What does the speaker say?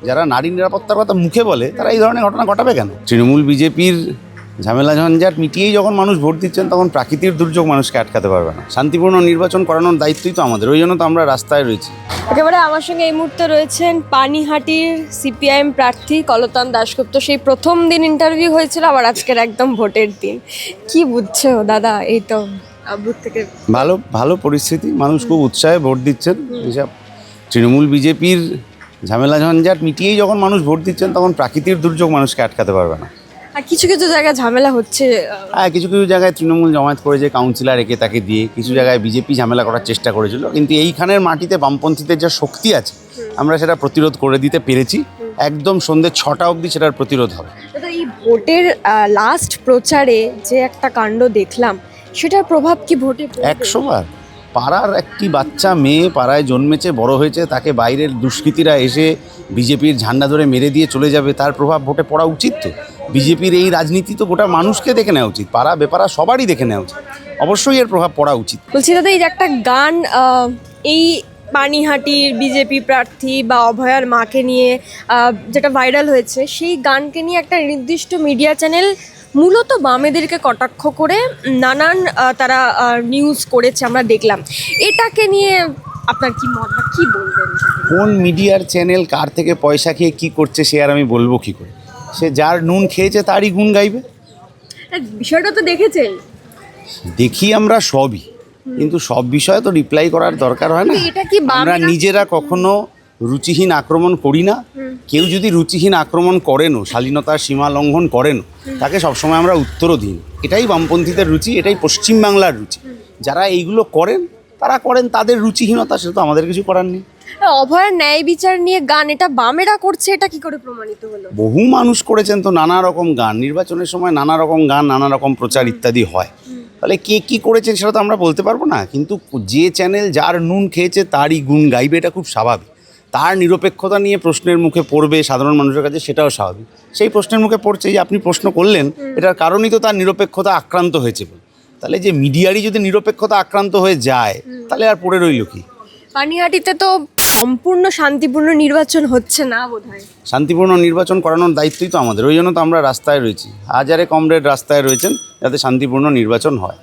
যারা নারী নিরাপত্তার কথা মুখে বলে তারা এই ধরনের ঘটনা ঘটাবে কেন? তৃণমূল বিজেপির ঝামেলা ঝঞ্ঝাট মিটিয়েই যখন মানুষ ভোট দিচ্ছেন তখন প্রাকৃতিক দুর্যোগ মানুষকে আটকাতে পারবে না। শান্তিপূর্ণ নির্বাচন করানোর দায়িত্বই তো আমাদের, ওই জন্য তো আমরা রাস্তায় রয়েছি। একেবারে আমার সঙ্গে এই মুহূর্তে রয়েছেন পানিহাটির সিপিআইএম প্রার্থী কলতান দাশগুপ্ত। সেই প্রথম দিন ইন্টারভিউ হয়েছিল, আবার আজকের একদম ভোটের দিন। কি বুঝছো দাদা? এই তো বুথ থেকে ভালো পরিস্থিতি, মানুষ খুব উৎসাহে ভোট দিচ্ছেন। এইসব তৃণমূল বিজেপির ঝামেলা ঝঞ্ঝাট মিটিয়েই যখন মানুষ ভোট দিচ্ছেন তখন প্রাকৃতিক দুর্যোগ মানুষকে আটকাতে পারবে না। আর কিছু কিছু জায়গায় ঝামেলা হচ্ছে। হ্যাঁ, কিছু কিছু জায়গায় তৃণমূল জমায়েত করেছে কাউন্সিলর একে তাকে দিয়ে, কিছু জায়গায় বিজেপি ঝামেলা করার চেষ্টা করেছিল, কিন্তু এইখানের মাটিতে বামপন্থীদের যা শক্তি আছে আমরা সেটা প্রতিরোধ করে দিতে পেরেছি। একদম সন্ধ্যে 6টা অবধি সেটার প্রতিরোধ হবে। দাদা, এই ভোটের লাস্ট প্রচারে যে একটা কাণ্ড দেখলাম, সেটার প্রভাব কি ভোটে পড়বে? 100 বার। পাড়ার একটি বাচ্চা মেয়ে পাড়ায় জন্মেছে, বড় হয়েছে, তাকে বাইরের দুষ্কৃতীরা এসে বিজেপির ঝান্ডা ধরে মেরে দিয়ে চলে যাবে, তার প্রভাব ভোটে পড়া উচিত তো। বিজেপির এই রাজনীতি তো গোটা মানুষকে দেখে নেওয়া উচিত, পাড়া বেপাড়া সবারই দেখে নেওয়া উচিত, অবশ্যই এর প্রভাব পড়া উচিত। বলছি দাদা, এই যে একটা গান এই পানিহাটির বিজেপি প্রার্থী বা অভয়ার মাকে নিয়ে যেটা ভাইরাল হয়েছে, সেই গানকে নিয়ে একটা নির্দিষ্ট মিডিয়া চ্যানেল মূলত বামেদেরকে কটাক্ষ করে নানান তারা নিউজ করেছে, আমরা দেখলাম। এটাকে নিয়ে আপনার কি মত বা কি বলবেন? কোন মিডিয়ার চ্যানেল কার থেকে পয়সা খেয়ে কী করছে সে আর আমি বলবো কী করে? সে যার নুন খেয়েছে তারই গুণ গাইবে। বিষয়টা তো দেখেছেন। দেখি আমরা সবই, কিন্তু সব বিষয়ে তো রিপ্লাই করার দরকার হয় না। এটা কি আমরা নিজেরা কখনো রুচিহীন আক্রমণ করি না। কেউ যদি রুচিহীন আক্রমণ করেনও, শালীনতার সীমা লঙ্ঘন করেনও, তাকে সবসময় আমরা উত্তরও দিই। এটাই বামপন্থীদের রুচি, এটাই পশ্চিমবাংলার রুচি। যারা এইগুলো করেন তারা করেন তাদের রুচিহীনতা, সেটা তো আমাদের কিছু করার নেই। অভয়ার ন্যায় বিচার নিয়ে গান, এটা বামেরা করছে, এটা কি করে প্রমাণিত হলো? বহু মানুষ করেছেন তো নানা রকম গান, নির্বাচনের সময় নানা রকম গান, নানা রকম প্রচার ইত্যাদি হয়। তাহলে কে কী করেছেন সেটা তো আমরা বলতে পারবো না, কিন্তু যে চ্যানেল যার নুন খেয়েছে তারই গুণ গাইবে, এটা খুব স্বাভাবিক। তার নিরপেক্ষতা নিয়ে প্রশ্নের মুখে পড়বে সাধারণ মানুষের কাছে, সেটাও স্বাভাবিক। সেই প্রশ্নের মুখে পড়ছে, যে আপনি প্রশ্ন করলেন, এটার কারণেই তো তার নিরপেক্ষতা আক্রান্ত হয়েছে। তাহলে যে মিডিয়ারই যদি নিরপেক্ষতা আক্রান্ত হয়ে যায় তাহলে আর পড়ে রইল কি? পানিহাটিতে তো সম্পূর্ণ শান্তিপূর্ণ নির্বাচন হচ্ছে না বোধহয়। শান্তিপূর্ণ নির্বাচন করানোর দায়িত্বই তো আমাদের, ওই জন্য তো আমরা রাস্তায় রয়েছি। হাজারে কমরেড রাস্তায় রয়েছেন যাতে শান্তিপূর্ণ নির্বাচন হয়।